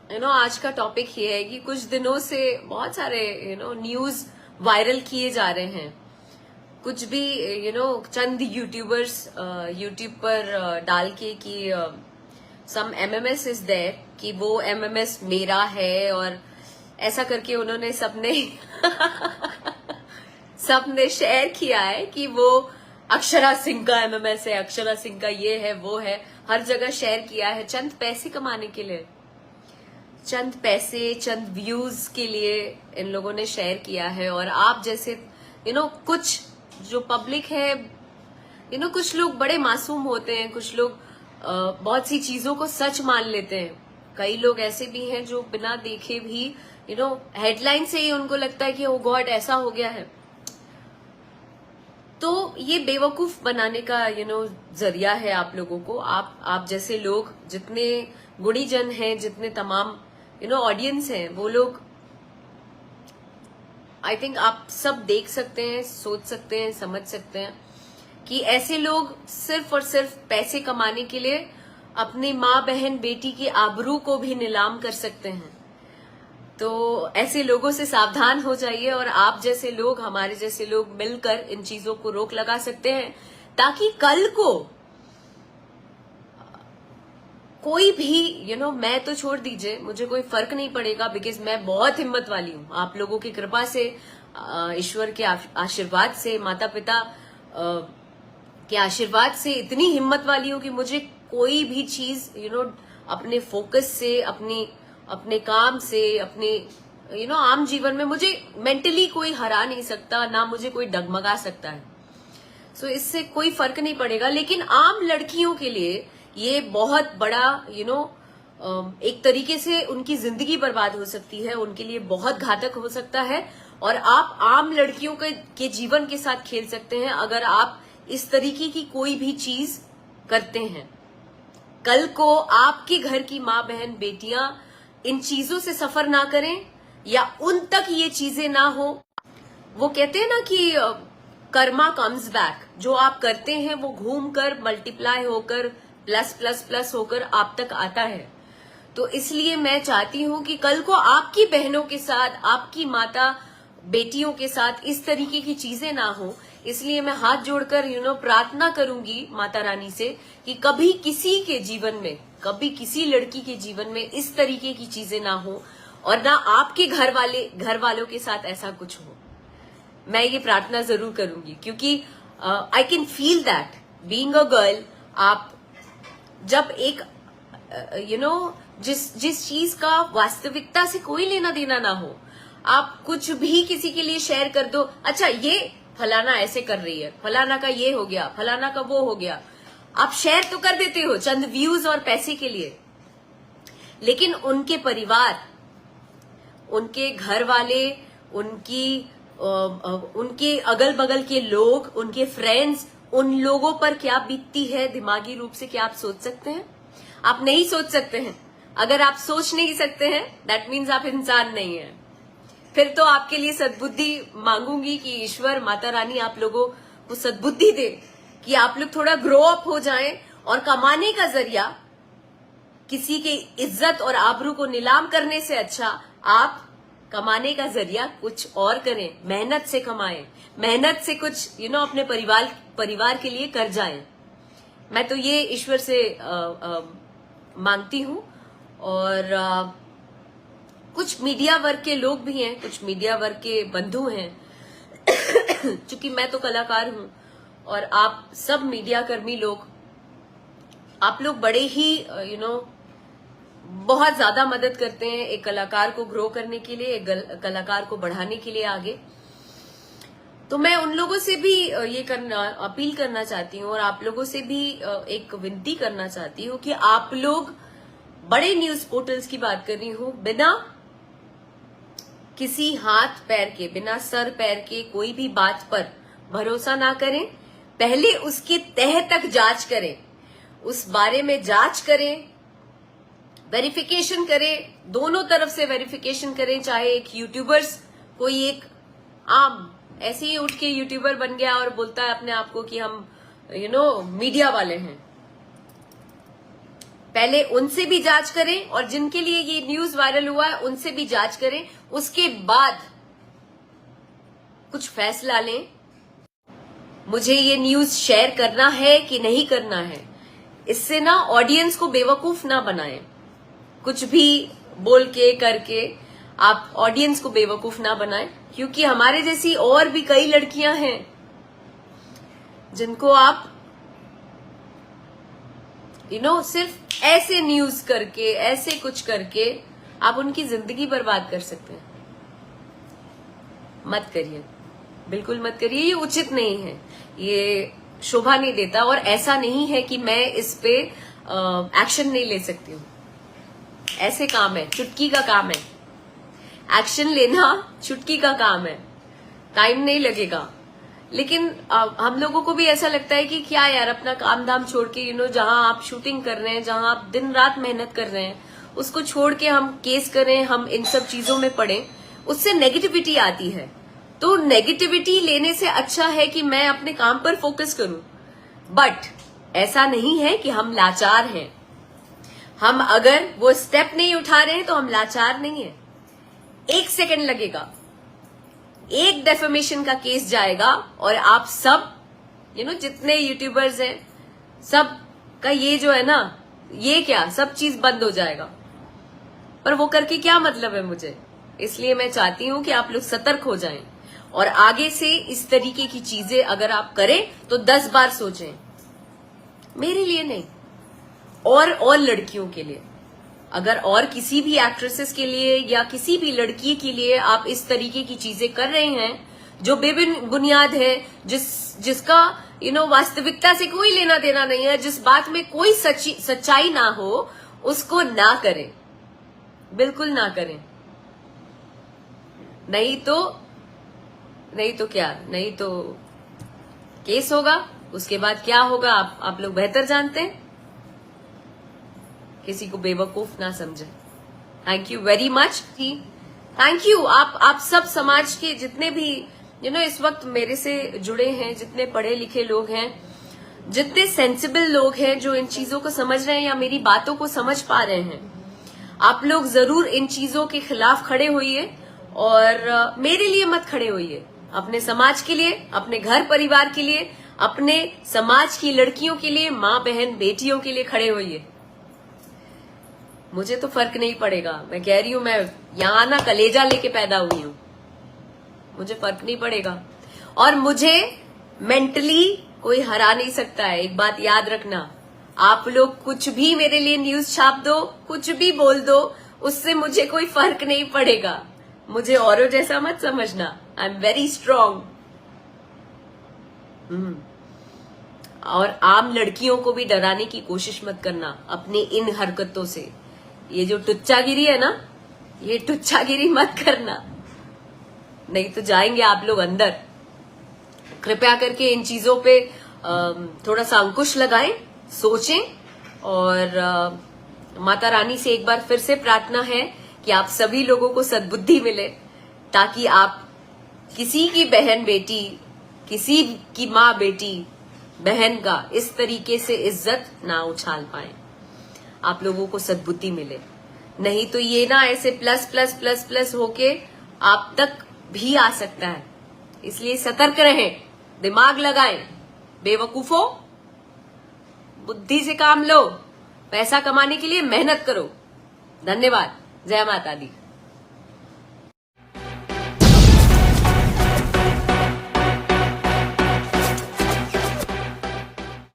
आज का टॉपिक ये है कि कुछ दिनों से बहुत सारे न्यूज वायरल किए जा रहे हैं। कुछ भी चंद यूट्यूबर्स यूट्यूब पर डाल के कि सम एमएमएस इज देयर, कि वो एमएमएस मेरा है, और ऐसा करके उन्होंने सबने शेयर किया है कि वो अक्षरा सिंह का एमएमएस है, अक्षरा सिंह का ये है वो है, हर जगह शेयर किया है चंद पैसे कमाने के लिए, चंद पैसे चंद व्यूज के लिए इन लोगों ने शेयर किया है। और आप जैसे कुछ जो पब्लिक है, कुछ लोग बड़े मासूम होते हैं, कुछ लोग बहुत सी चीजों को सच मान लेते हैं। कई लोग ऐसे भी हैं जो बिना देखे भी हेडलाइन से ही उनको लगता है कि ओ गॉड ऐसा हो गया है। तो ये बेवकूफ बनाने का जरिया है आप लोगों को। आप जैसे लोग, जितने गुणीजन हैं, जितने तमाम ऑडियंस हैं, वो लोग आई थिंक आप सब देख सकते हैं, सोच सकते हैं, समझ सकते हैं कि ऐसे लोग सिर्फ और सिर्फ पैसे कमाने के लिए अपनी माँ बहन बेटी की आबरू को भी नीलाम कर सकते हैं। तो ऐसे लोगों से सावधान हो जाइए, और आप जैसे लोग, हमारे जैसे लोग मिलकर इन चीजों को रोक लगा सकते हैं, ताकि कल को कोई भी मैं तो छोड़ दीजिए, मुझे कोई फर्क नहीं पड़ेगा, बिकॉज मैं बहुत हिम्मत वाली हूँ। आप लोगों की कृपा से, ईश्वर के आशीर्वाद से, माता पिता के आशीर्वाद से इतनी हिम्मत वाली हूँ कि मुझे कोई भी चीज अपने फोकस से, अपने काम से, अपने आम जीवन में मुझे मेंटली कोई हरा नहीं सकता, ना मुझे कोई डगमगा सकता है। सो इससे कोई फर्क नहीं पड़ेगा। लेकिन आम लड़कियों के लिए ये बहुत बड़ा एक तरीके से उनकी जिंदगी बर्बाद हो सकती है, उनके लिए बहुत घातक हो सकता है। और आप आम लड़कियों के जीवन के साथ खेल सकते हैं अगर आप इस तरीके की कोई भी चीज करते हैं। कल को आपके घर की माँ बहन बेटियां इन चीजों से सफर ना करें, या उन तक ये चीजें ना हो। वो कहते हैं ना कि कर्मा कम्स बैक, जो आप करते हैं वो घूम कर, मल्टीप्लाई होकर, प्लस प्लस प्लस होकर आप तक आता है। तो इसलिए मैं चाहती हूं कि कल को आपकी बहनों के साथ, आपकी माता बेटियों के साथ इस तरीके की चीजें ना हो। इसलिए मैं हाथ जोड़कर प्रार्थना करूंगी माता रानी से कि कभी किसी के जीवन में, कभी किसी लड़की के जीवन में इस तरीके की चीजें ना हो, और ना आपके घर वालों के साथ ऐसा कुछ हो। मैं ये प्रार्थना जरूर करूंगी, क्योंकि I can feel that being a girl, आप जब एक जिस चीज का वास्तविकता से कोई लेना देना ना हो, आप कुछ भी किसी के लिए शेयर कर दो, अच्छा ये फलाना ऐसे कर रही है, फलाना का ये हो गया, फलाना का वो हो गया, आप शेयर तो कर देते हो चंद व्यूज और पैसे के लिए। लेकिन उनके परिवार, उनके घर वाले, उनके अगल बगल के लोग, उनके फ्रेंड्स, उन लोगों पर क्या बीतती है दिमागी रूप से, क्या आप सोच सकते हैं? आप नहीं सोच सकते हैं। अगर आप सोच नहीं सकते हैं, दैट मीन्स आप इंसान नहीं है। फिर तो आपके लिए सद्बुद्धि मांगूंगी कि ईश्वर, माता रानी आप लोगों को सद्बुद्धि दे कि आप लोग थोड़ा ग्रो अप हो जाएं, और कमाने का जरिया किसी के इज्जत और आबरू को नीलाम करने से अच्छा आप कमाने का जरिया कुछ और करें, मेहनत से कमाएं, मेहनत से कुछ अपने परिवार के लिए कर जाएं। मैं तो ये ईश्वर से मांगती हूं। और कुछ मीडिया वर्ग के लोग भी हैं, कुछ मीडिया वर्ग के बंधु हैं चूंकि मैं तो कलाकार हूं, और आप सब मीडिया कर्मी लोग, आप लोग बड़े ही बहुत ज्यादा मदद करते हैं एक कलाकार को ग्रो करने के लिए, एक कलाकार को बढ़ाने के लिए आगे। तो मैं उन लोगों से भी ये अपील करना चाहती हूँ, और आप लोगों से भी एक विनती करना चाहती हूँ कि आप लोग, बड़े न्यूज पोर्टल्स की बात कर रही हूँ, बिना किसी हाथ पैर के, बिना सर पैर के कोई भी बात पर भरोसा ना करें। पहले उसके तह तक जांच करें, उस बारे में जांच करें, वेरिफिकेशन करें, दोनों तरफ से वेरिफिकेशन करें। चाहे एक यूट्यूबर्स, कोई एक आम ऐसे ही उठ के यूट्यूबर बन गया और बोलता है अपने आप को कि हम मीडिया वाले हैं, पहले उनसे भी जांच करें और जिनके लिए ये न्यूज वायरल हुआ है उनसे भी जांच करें, उसके बाद कुछ फैसला लें। मुझे ये न्यूज शेयर करना है कि नहीं करना है, इससे ना ऑडियंस को बेवकूफ ना बनाएं। कुछ भी बोल के करके आप ऑडियंस को बेवकूफ ना बनाएं, क्योंकि हमारे जैसी और भी कई लड़कियां हैं जिनको आप सिर्फ ऐसे न्यूज करके, ऐसे कुछ करके आप उनकी जिंदगी बर्बाद कर सकते हैं। मत करिए, बिल्कुल मत करिए, ये उचित नहीं है, ये शोभा नहीं देता। और ऐसा नहीं है कि मैं इस पे एक्शन नहीं ले सकती हूँ, ऐसे काम है, चुटकी का काम है, एक्शन लेना चुटकी का काम है, टाइम नहीं लगेगा। लेकिन हम लोगों को भी ऐसा लगता है कि क्या यार, अपना काम धाम छोड़ के जहां आप शूटिंग कर रहे हैं, जहां आप दिन रात मेहनत कर रहे हैं, उसको छोड़ के हम केस करें, हम इन सब चीजों में पड़े, उससे नेगेटिविटी आती है। तो नेगेटिविटी लेने से अच्छा है कि मैं अपने काम पर फोकस करूं। बट ऐसा नहीं है कि हम लाचार हैं। हम अगर वो स्टेप नहीं उठा रहे हैं तो हम लाचार नहीं है। 1 सेकंड लगेगा, एक डेफेमेशन का केस जाएगा और आप सब जितने यूट्यूबर्स हैं, सब का ये जो है ना, ये क्या सब चीज बंद हो जाएगा। पर वो करके क्या मतलब है मुझे। इसलिए मैं चाहती हूं कि आप लोग सतर्क हो जाएं और आगे से इस तरीके की चीजें अगर आप करें तो 10 बार सोचें। मेरे लिए नहीं, और लड़कियों के लिए। अगर और किसी भी एक्ट्रेसेस के लिए या किसी भी लड़की के लिए आप इस तरीके की चीजें कर रहे हैं जो बेबुनियाद है, जिसका वास्तविकता से कोई लेना देना नहीं है, जिस बात में कोई सच्चाई ना हो, उसको ना करें, बिल्कुल ना करें। नहीं तो क्या, नहीं तो केस होगा, उसके बाद क्या होगा आप लोग बेहतर जानते हैं। किसी को बेवकूफ ना समझे। Thank you very much. Thank you आप सब समाज के जितने भी इस वक्त मेरे से जुड़े हैं, जितने पढ़े लिखे लोग हैं, जितने सेंसिबल लोग हैं जो इन चीजों को समझ रहे हैं या मेरी बातों को समझ पा रहे हैं, आप लोग जरूर इन चीजों के खिलाफ खड़े होइए और मेरे लिए मत खड़े होइए, अपने समाज के लिए, अपने घर परिवार के लिए, अपने समाज की लड़कियों के लिए, माँ बहन बेटियों के लिए खड़े होइए। मुझे तो फर्क नहीं पड़ेगा, मैं कह रही हूं, मैं यहां ना कलेजा लेके पैदा हुई हूं, मुझे फर्क नहीं पड़ेगा और मुझे मेंटली कोई हरा नहीं सकता है। एक बात याद रखना, आप लोग कुछ भी मेरे लिए न्यूज छाप दो, कुछ भी बोल दो, उससे मुझे कोई फर्क नहीं पड़ेगा। मुझे औरों जैसा मत समझना, आई एम वेरी स्ट्रांग। और आम लड़कियों को भी डराने की कोशिश मत करना अपनी इन हरकतों से। ये जो टुच्चागिरी है ना, ये टुच्चागिरी मत करना, नहीं तो जाएंगे आप लोग अंदर। कृपया करके इन चीजों पे थोड़ा सा अंकुश लगाएं, सोचें और माता रानी से एक बार फिर से प्रार्थना है कि आप सभी लोगों को सद्बुद्धि मिले, ताकि आप किसी की बहन बेटी, किसी की माँ बेटी बहन का इस तरीके से इज्जत ना उछाल पाए। आप लोगों को सद्बुद्धि मिले, नहीं तो ये ना ऐसे प्लस प्लस प्लस प्लस होके आप तक भी आ सकता है। इसलिए सतर्क रहें, दिमाग लगाएं, बेवकूफों, बुद्धि से काम लो, पैसा कमाने के लिए मेहनत करो। धन्यवाद। जय माता दी।